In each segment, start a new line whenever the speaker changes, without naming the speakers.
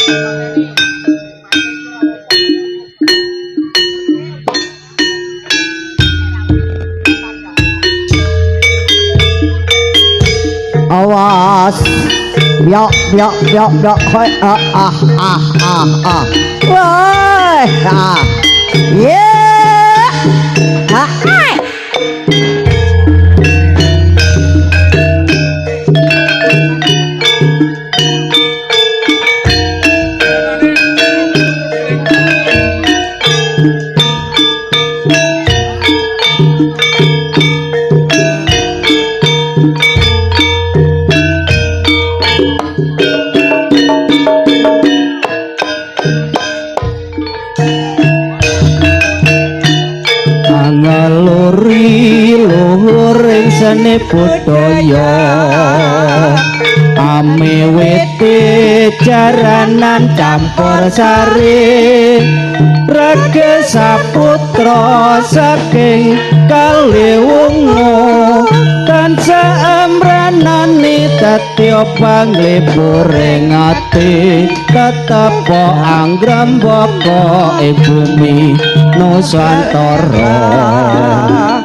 Awas biok biok biok biok hoi woi yeah seni budaya ame wete jaranan campur sari rege saputra saking Kaliwungu tansah amranani tatya panglipuring ati tetepo anggrembaka ing bumi Nusantara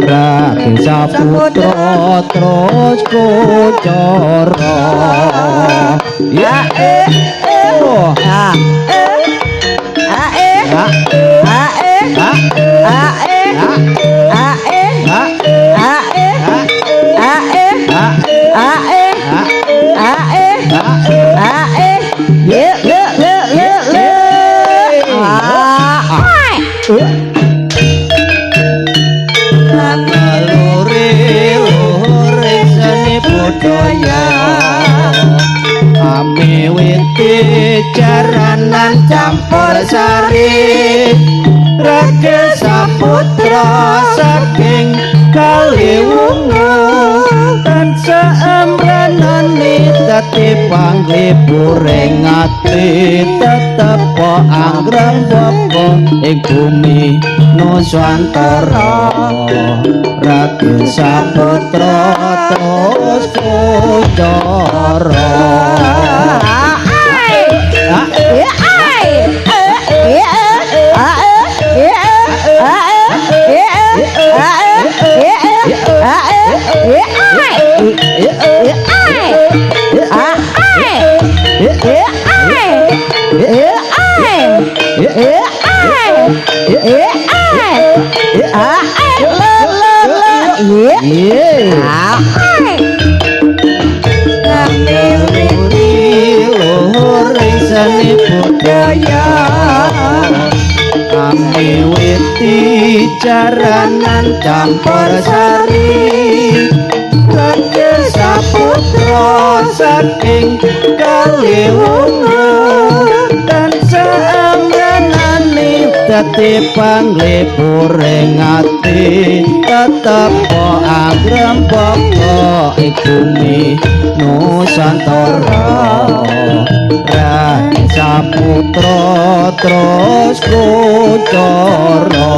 rage saputra terus kucara ya ame wete jaranan campur sari rage saputra saking Kaliwungu tansah amranani dadi panglipuring ati tetepo anggrembaka ing bumi Nusantara rage saputra terus kucara seni budaya ame witi jaranan campur sari rage saputra saking Kaliwungu tansah amranani dadi panglipuring ati tetepo anggrembaka ing bumi Nusantara rage saputra terus kucara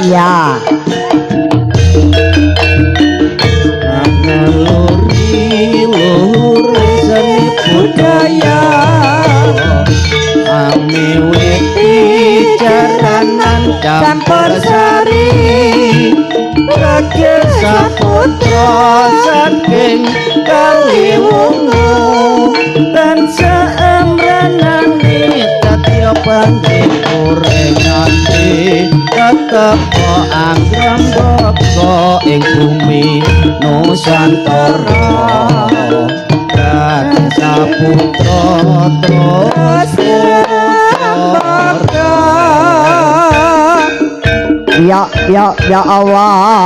ya seni budaya ame witi jaranan campur sari rage saputra saking Kaliwungu tansah amranani dadi panglipuring ati tetepo anggrembaka ing bumi Nusantara rage saputra terus kucara ya Allah